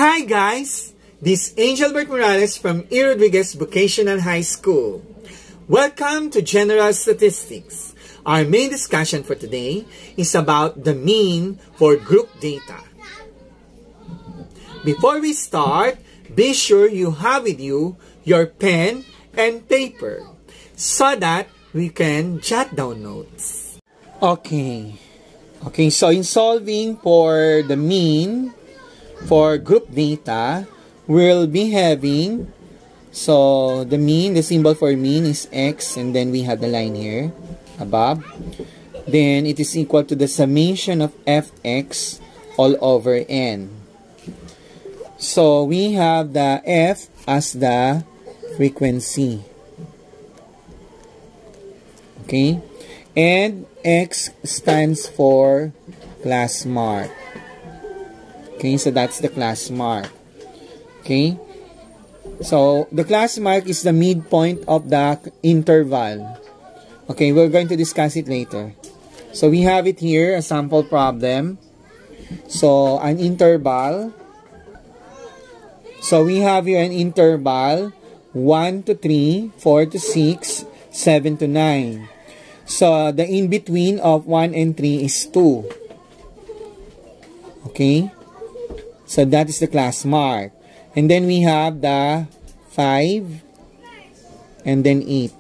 Hi guys! This is Angelbert Morales from E. Rodriguez Vocational High School. Welcome to General Statistics. Our main discussion for today is about the mean for group data. Before we start, be sure you have with you your pen and paper so that we can jot down notes. Okay, so in solving for the mean for group data, we'll be having, so the mean, the symbol for mean is x, and then we have the line here above. Then it is equal to the summation of fx all over n. So we have the f as the frequency. Okay? And x stands for class mark. Okay, so that's the class mark. Okay? So the class mark is the midpoint of the interval. Okay, we're going to discuss it later. So we have it here, a sample problem. So an interval. So we have here an interval 1 to 3, 4 to 6, 7 to 9. So the in-between of 1 and 3 is 2. Okay? So that is the class mark. And then we have the 5 and then 8.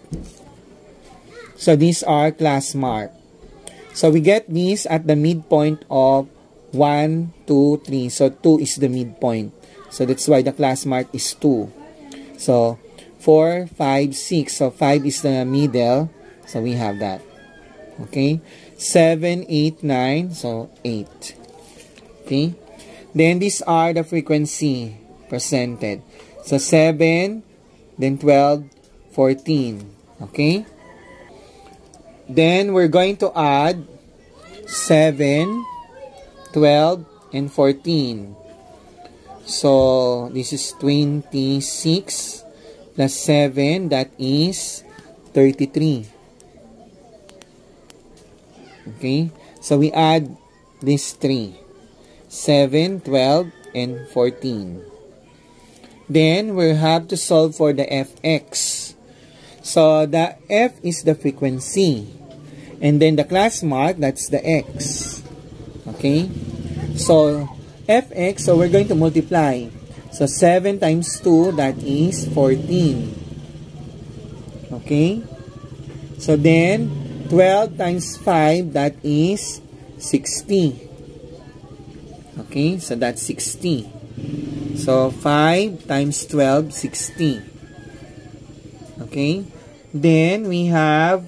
So these are class mark. So we get this at the midpoint of 1, 2, 3. So 2 is the midpoint. So that's why the class mark is 2. So 4, 5, 6. So 5 is the middle. So we have that. Okay. 7, 8, 9. So 8. Okay. Then these are the frequency presented. So 7, then 12, 14. Okay. Then we're going to add 7, 12, and 14. So this is 26 plus 7, that is 33. Okay, so we add these 3, 7, 12, and 14. Then we have to solve for the fx. So the f is the frequency, and then the class mark, that's the x. Okay, so fx, so we're going to multiply. So 7 times 2, that is 14. Okay, so then 12 times 5, that is 60. Okay, so that's 60. So 5 times 12, 60. Okay, then we have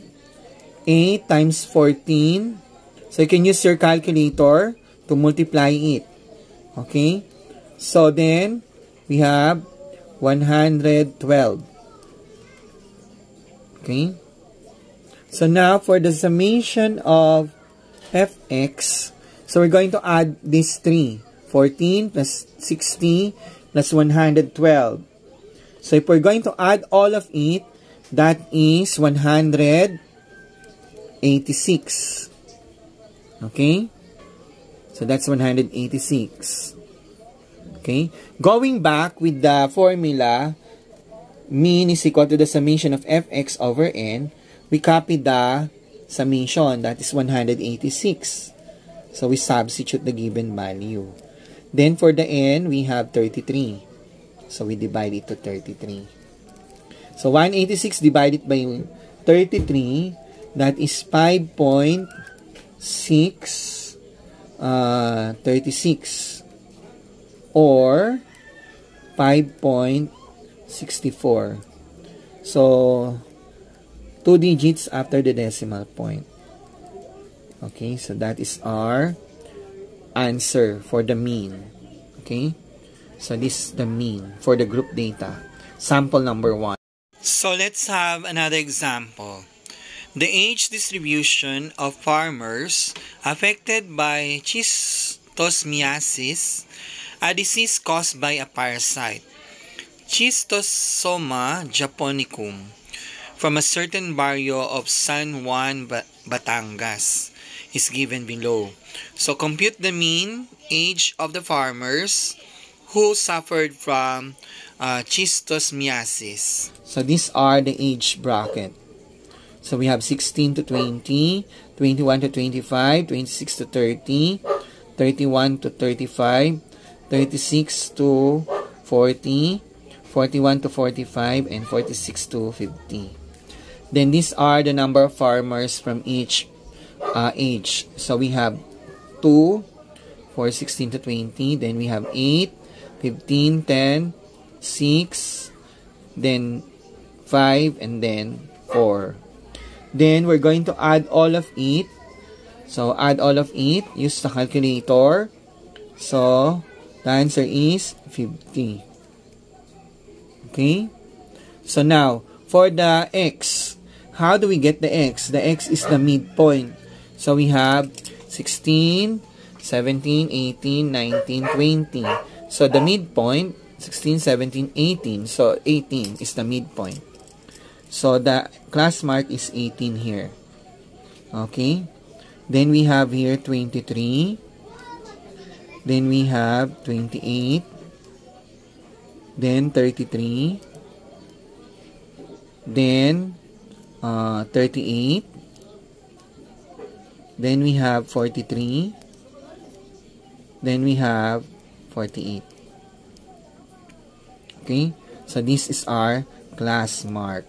8 times 14. So you can use your calculator to multiply it. Okay, so then we have 112. Okay, so now for the summation of fx, so we're going to add these 3. 14 plus 60 plus 112. So if we're going to add all of it, that is 186. Okay? So that's 186. Okay? Going back with the formula, mean is equal to the summation of fx over n, we copy the summation, that is 186. So we substitute the given value. Then for the n, we have 33. So we divide it to 33. So 186 divided by 33, that is 5.636 or 5.64. So 2 digits after the decimal point. Okay, so that is our answer for the mean. Okay, so this is the mean for the group data. Sample number 1. So let's have another example. The age distribution of farmers affected by schistosmiasis, a disease caused by a parasite, Schistosoma japonicum, from a certain barrio of San Juan, Batangas, is given below. So compute the mean age of the farmers who suffered from schistosomiasis. So these are the age bracket. So we have 16 to 20, 21 to 25, 26 to 30, 31 to 35, 36 to 40, 41 to 45, and 46 to 50. Then these are the number of farmers from each age. So we have 2 for 16 to 20. Then we have 8, 15, 10, 6, then 5, and then 4. Then we're going to add all of it. So add all of it. Use the calculator. So the answer is 50. Okay? So now, for the x, how do we get the x? The x is the midpoint. So we have 16, 17, 18, 19, 20. So the midpoint, 16, 17, 18. So 18 is the midpoint. So the class mark is 18 here. Okay? Then we have here 23. Then we have 28. Then 33. Then 38. Then we have 43. Then we have 48. Okay? So this is our class mark.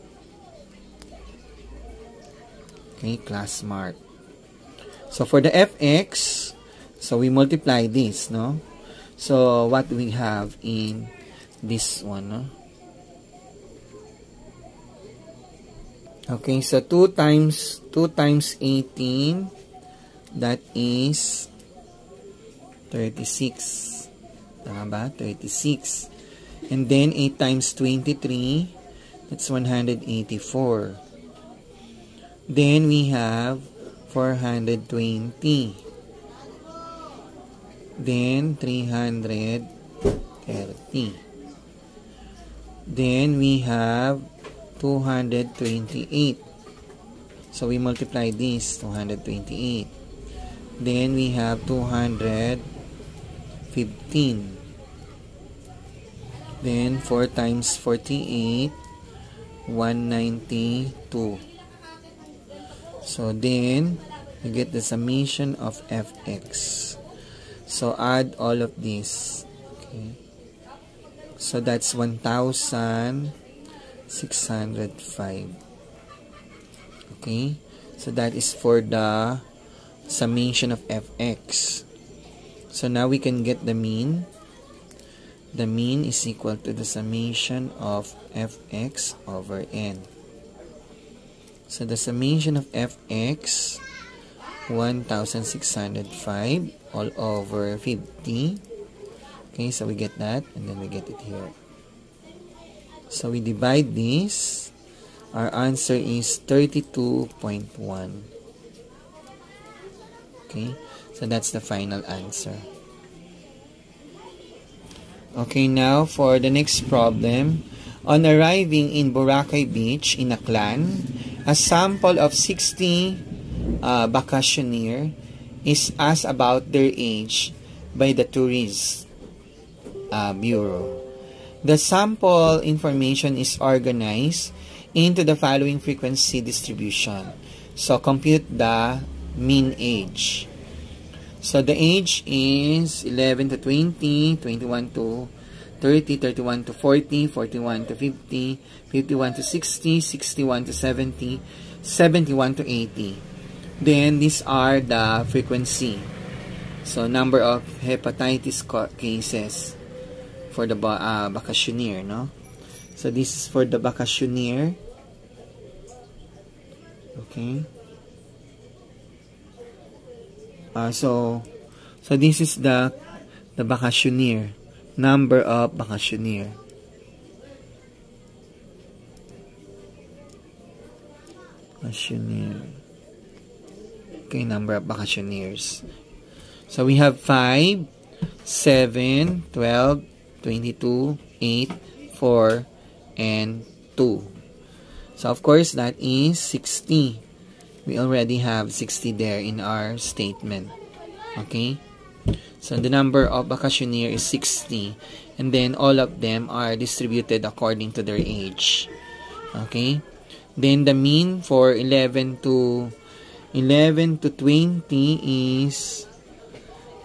Okay, class mark. So for the fx, so we multiply this, no? So what do we have in this one, no? Okay, so 2 times 18, that is 36. Tama ba? 36. And then 8 times 23, that's 184. Then we have 420. Then 330. Then we have 228. So we multiply this, 228. Then we have 215. Then 4 times 48, 192. So then you get the summation of fx. So add all of this. Okay. So that's 1,605. Okay. So that is for the summation of fx. So now we can get the mean. The mean is equal to the summation of fx over n. So the summation of fx, 1,605 all over 50. Okay, so we get that, and then we get it here. So we divide this. Our answer is 32.1. Okay, so that's the final answer. Okay, now for the next problem. On arriving in Boracay Beach in Aklan, a sample of 60 vacationers is asked about their age by the Tourist Bureau. The sample information is organized into the following frequency distribution. So compute the mean age. So the age is 11 to 20, 21 to 30, 31 to 40, 41 to 50, 51 to 60, 61 to 70, 71 to 80. Then these are the frequency. So number of hepatitis cases for the vacationer, no? So this is for the vacationer. Okay. So this is the vacationer. Number of vacationer. Okay, number of vacationers. So we have 5, 7, 12, 22, 8, 4, and 2. So of course that is 60. We already have 60 there in our statement. Okay? So the number of vacationeer is 60. And then all of them are distributed according to their age. Okay? Then the mean for 11 to 20 is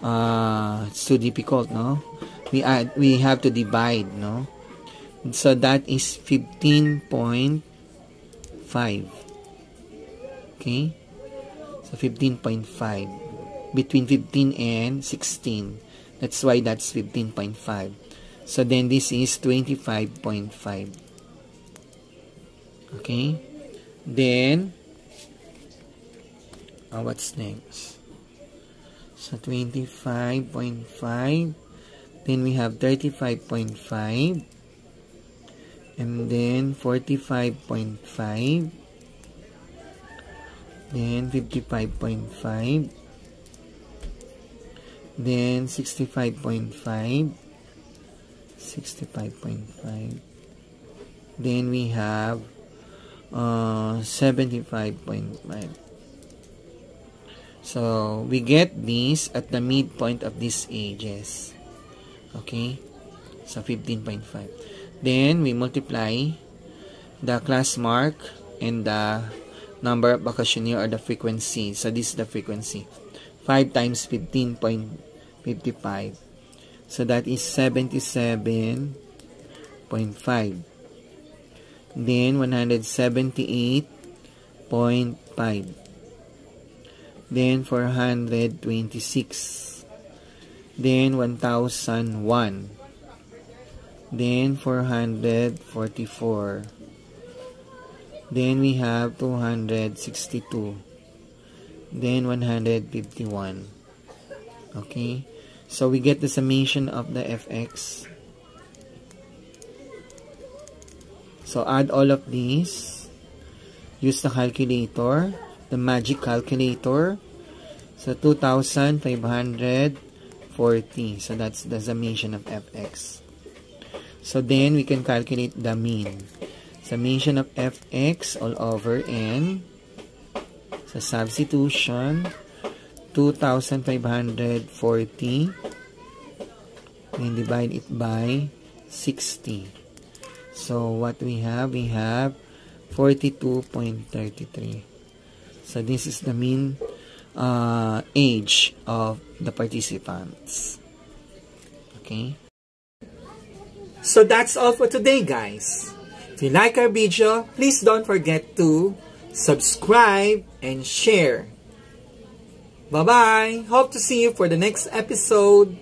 it's too difficult, no? We have to divide, no? So that is 15.5. Okay? So 15.5 between 15 and 16. That's why that's 15.5. So then this is 25.5. Okay? Then what's next? So 25.5. Then we have 35.5. And then 45.5. Then 55.5. Then 65.5. 65.5. Then we have 75.5. So we get these at the midpoint of these ages. Okay? So 15.5. Then we multiply the class mark and the number of vacationeer or the frequency. So this is the frequency. 5 times 15.55. So that is 77.5. Then 178.5. Then 426. Then 1001. Then 444. Then we have 262. Then 151. Okay? So we get the summation of the fx. So add all of these. Use the calculator, the magic calculator. So 2,540. So that's the summation of fx. So then we can calculate the mean. Summation of fx all over n. So substitution, 2,540. And divide it by 60. So what we have 42.33. So this is the mean age of the participants. Okay. So that's all for today, guys. If you like our video, please don't forget to subscribe and share. Bye-bye. Hope to see you for the next episode.